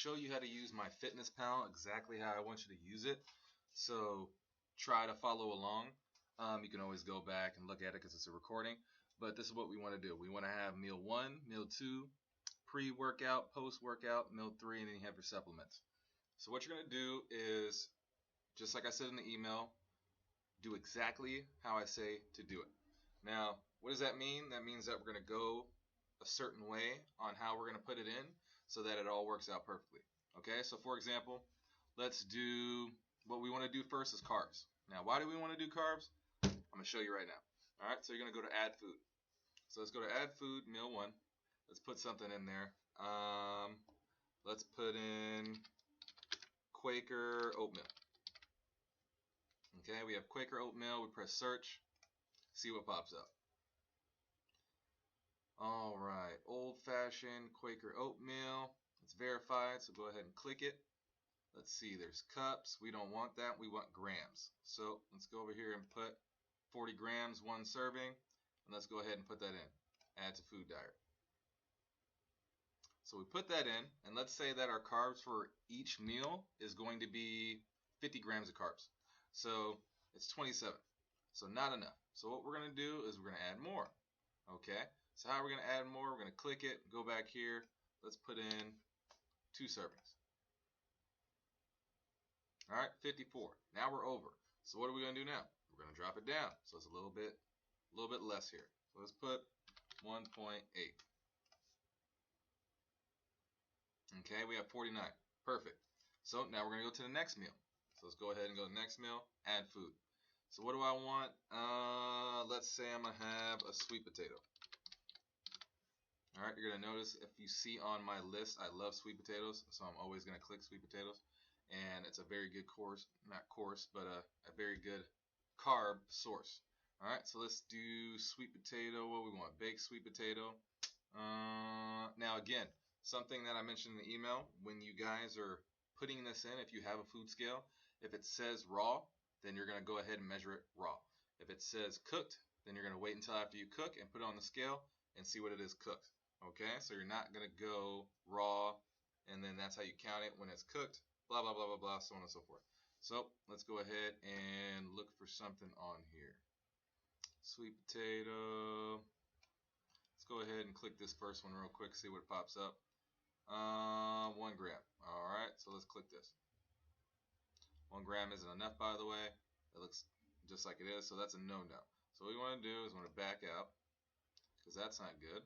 show you how to use Myfitnesspal exactly how I want you to use it. So try to follow along. You can always go back and look at it because it's a recording. But this is what we want to do. We want to have meal 1, meal 2, pre-workout, post-workout, meal 3, and then you have your supplements. So what you're going to do is, just like I said in the email, do exactly how I say to do it. Now, what does that mean? That means that we're going to go a certain way on how we're going to put it in so that it all works out perfectly. Okay, so for example, let's do, what we want to do first is carbs. Now, why do we want to do carbs? I'm going to show you right now. All right, so you're going to go to add food. So let's go to add food, meal 1. Let's put something in there. Let's put in Quaker oatmeal. Okay, we have Quaker oatmeal. We press search, see what pops up. All right, old-fashioned Quaker oatmeal. It's verified, so go ahead and click it. Let's see, there's cups. We don't want that. We want grams. So let's go over here and put 40 grams, 1 serving. And let's go ahead and put that in. Add to food diary. So we put that in, and let's say that our carbs for each meal is going to be 50 grams of carbs. So it's 27. So not enough. So what we're going to do is we're going to add more. Okay, so how are we going to add more? We're going to click it, go back here. Let's put in 2 servings. All right, 54. Now we're over. So what are we going to do now? We're going to drop it down. So it's a little bit less here. So let's put 1.8. Okay, we have 49. Perfect. So now we're going to go to the next meal. So let's go ahead and go to the next meal, add food. So what do I want? Let's say I'm going to have a sweet potato. All right, you're going to notice if you see on my list, I love sweet potatoes, so I'm always going to click sweet potatoes. And it's a very good but a very good carb source. All right, so let's do sweet potato. What do we want? Baked sweet potato. Now again, something that I mentioned in the email, when you guys are putting this in, if you have a food scale, if it says raw, then you're going to go ahead and measure it raw. If it says cooked, then you're going to wait until after you cook and put it on the scale and see what it is cooked. Okay, so you're not going to go raw and then that's how you count it when it's cooked, blah, blah, blah, blah, blah, so on and so forth. So let's go ahead and look for something on here. Sweet potato. Let's go ahead and click this first one real quick, see what pops up. 1 gram. All right, so let's click this. 1 gram isn't enough, by the way. It looks just like it is, so that's a no-no. So what we want to do is we want to back out, because that's not good.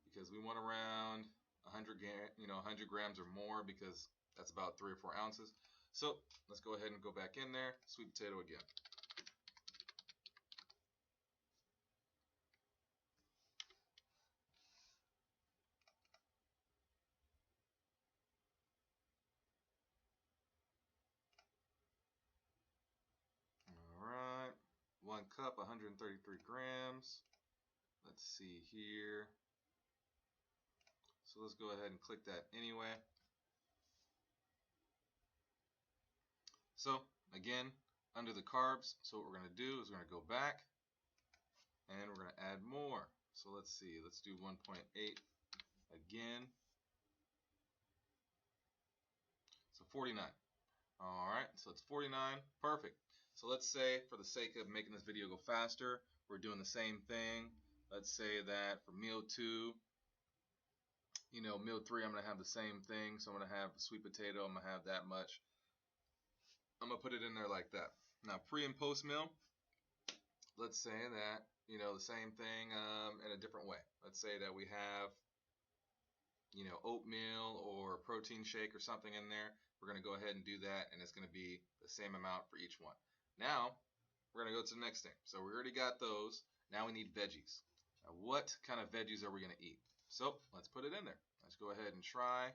Because we want around 100 grams or more, because that's about 3 or 4 ounces. So let's go ahead and go back in there. Sweet potato again. Alright, 1 cup, 133 grams. Let's see here. So let's go ahead and click that anyway. So again, under the carbs, so what we're going to do is we're going to go back and we're going to add more. So let's see, let's do 1.8 again. So 49. Alright, so it's 49. Perfect. So let's say, for the sake of making this video go faster, we're doing the same thing. Let's say that for meal 2, meal 3, I'm going to have the same thing. So I'm going to have a sweet potato. I'm going to have that much. I'm going to put it in there like that. Now, pre and post meal, let's say that, the same thing in a different way. Let's say that we have, oatmeal or protein shake or something in there. We're going to go ahead and do that, and it's going to be the same amount for each one. Now, we're going to go to the next thing. So we already got those. Now we need veggies. Now, what kind of veggies are we going to eat? So let's put it in there. Let's go ahead and try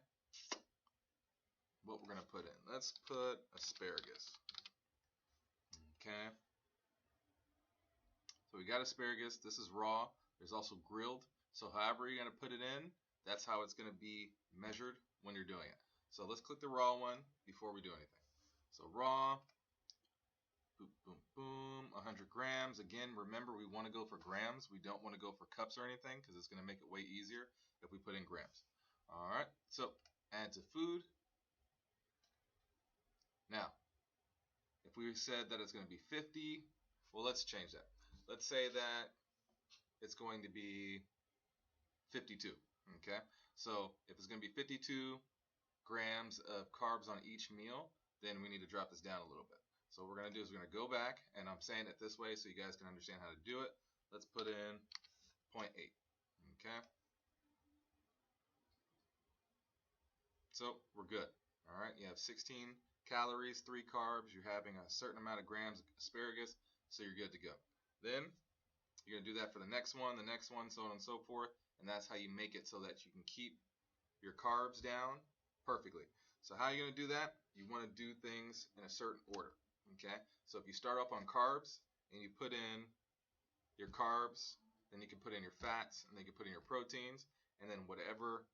what we're going to put in. Let's put asparagus. Okay. So we got asparagus. This is raw. There's also grilled. So however you're going to put it in, that's how it's going to be measured when you're doing it. So let's click the raw one before we do anything. So raw, boom, boom, boom, 100 grams. Again, remember, we want to go for grams. We don't want to go for cups or anything, because it's going to make it way easier if we put in grams. All right, so add to food. Now, if we said that it's going to be 50, well, let's change that. Let's say that it's going to be 52. Okay, so if it's going to be 52 grams of carbs on each meal, then we need to drop this down a little bit. So what we're going to do is we're going to go back, and I'm saying it this way so you guys can understand how to do it. Let's put in 0.8. Okay, so we're good. All right, you have 16 calories, 3 carbs. You're having a certain amount of grams of asparagus, so you're good to go. Then you're going to do that for the next one, so on and so forth, and that's how you make it so that you can keep your carbs down perfectly. So how are you going to do that? You want to do things in a certain order. Okay, so if you start off on carbs and you put in your carbs, then you can put in your fats, and then you can put in your proteins, and then whatever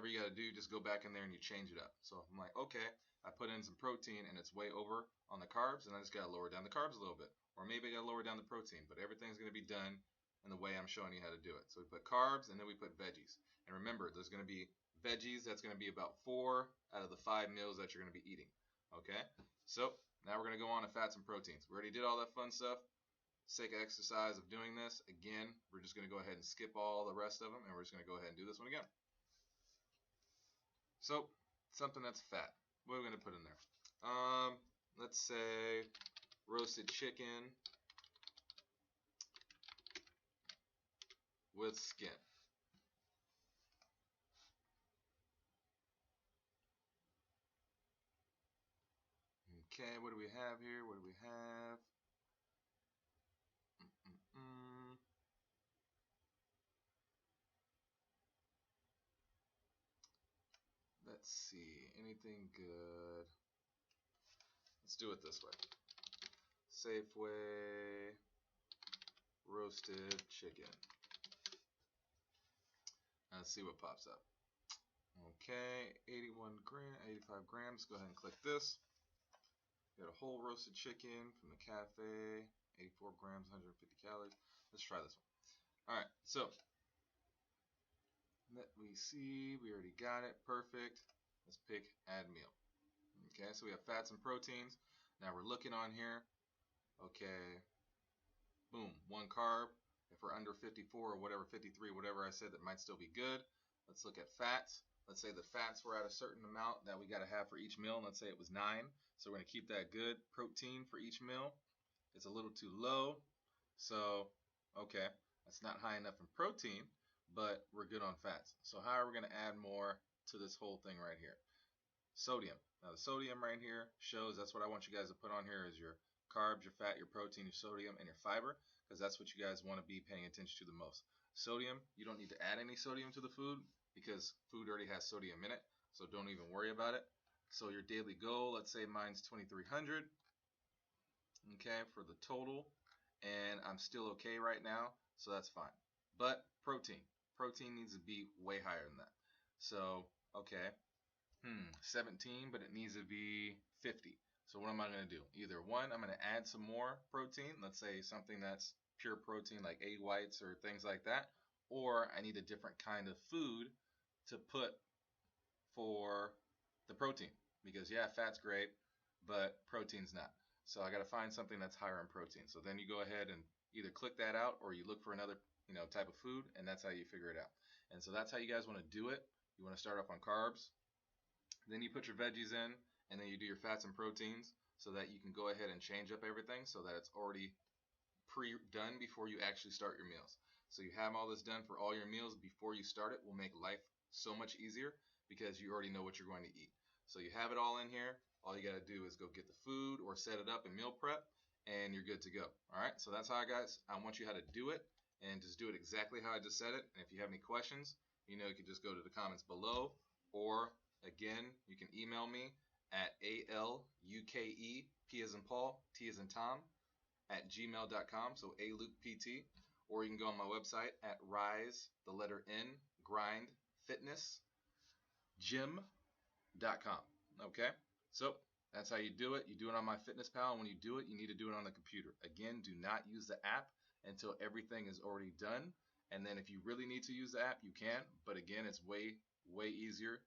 you got to do, just go back in there and you change it up. So I'm like, okay, I put in some protein and it's way over on the carbs, and I just got to lower down the carbs a little bit. Or maybe I got to lower down the protein, but everything's going to be done in the way I'm showing you how to do it. So we put carbs and then we put veggies. And remember, there's going to be veggies, that's going to be about 4 out of the 5 meals that you're going to be eating. Okay, so now we're going to go on to fats and proteins. We already did all that fun stuff. Sake of exercise of doing this, again, we're just going to go ahead and skip all the rest of them, and we're just going to go ahead and do this one again. So, something that's fat. What are we going to put in there? Let's say roasted chicken with skin. Okay, what do we have here? What do we have? Let's see, anything good? Let's do it this way. Safeway roasted chicken. Let's see what pops up. Okay, 85 grams. Go ahead and click this. Got a whole roasted chicken from the cafe. 84 grams, 150 calories. Let's try this one. Alright, so let me see. We already got it. Perfect. Let's pick add meal. Okay, so we have fats and proteins. Now we're looking on here. Okay, boom, 1 carb. If we're under 54 or whatever, 53, whatever I said, that might still be good. Let's look at fats. Let's say the fats were at a certain amount that we got to have for each meal. Let's say it was 9. So we're going to keep that good. Protein for each meal. It's a little too low. So, okay, that's not high enough in protein, but we're good on fats. So how are we going to add more to this whole thing right here? Sodium. Now the sodium right here shows, that's what I want you guys to put on here, is your carbs, your fat, your protein, your sodium, and your fiber, because that's what you guys want to be paying attention to the most. Sodium, you don't need to add any sodium to the food because food already has sodium in it, so don't even worry about it. So your daily goal, let's say mine's 2,300, okay, for the total, and I'm still okay right now, so that's fine. But protein needs to be way higher than that. So, okay, 17, but it needs to be 50. So what am I going to do? Either one, I'm going to add some more protein, let's say something that's pure protein like egg whites or things like that, or I need a different kind of food to put for the protein, because yeah, fat's great, but protein's not. So I got to find something that's higher in protein. So then you go ahead and either click that out or you look for another type of food, and that's how you figure it out. And so that's how you guys want to do it. You want to start off on carbs, then you put your veggies in, and then you do your fats and proteins so that you can go ahead and change up everything so that it's already pre-done before you actually start your meals. So you have all this done for all your meals before you start it will make life so much easier because you already know what you're going to eat. So you have it all in here. All you got to do is go get the food or set it up in meal prep, and you're good to go. Alright, so that's how, guys, I want you how to do it, and just do it exactly how I just said it. And if you have any questions, you can just go to the comments below, or again, you can email me at ALUKE, P as in Paul, T as in Tom, at gmail.com, so ALukePT, or you can go on my website at rise, the letter N, grind, fitness, gym.com. Okay, so that's how you do it. You do it on Myfitnesspal, and when you do it, you need to do it on the computer. Again, do not use the app until everything is already done, and then if you really need to use the app, you can, but again, it's way easier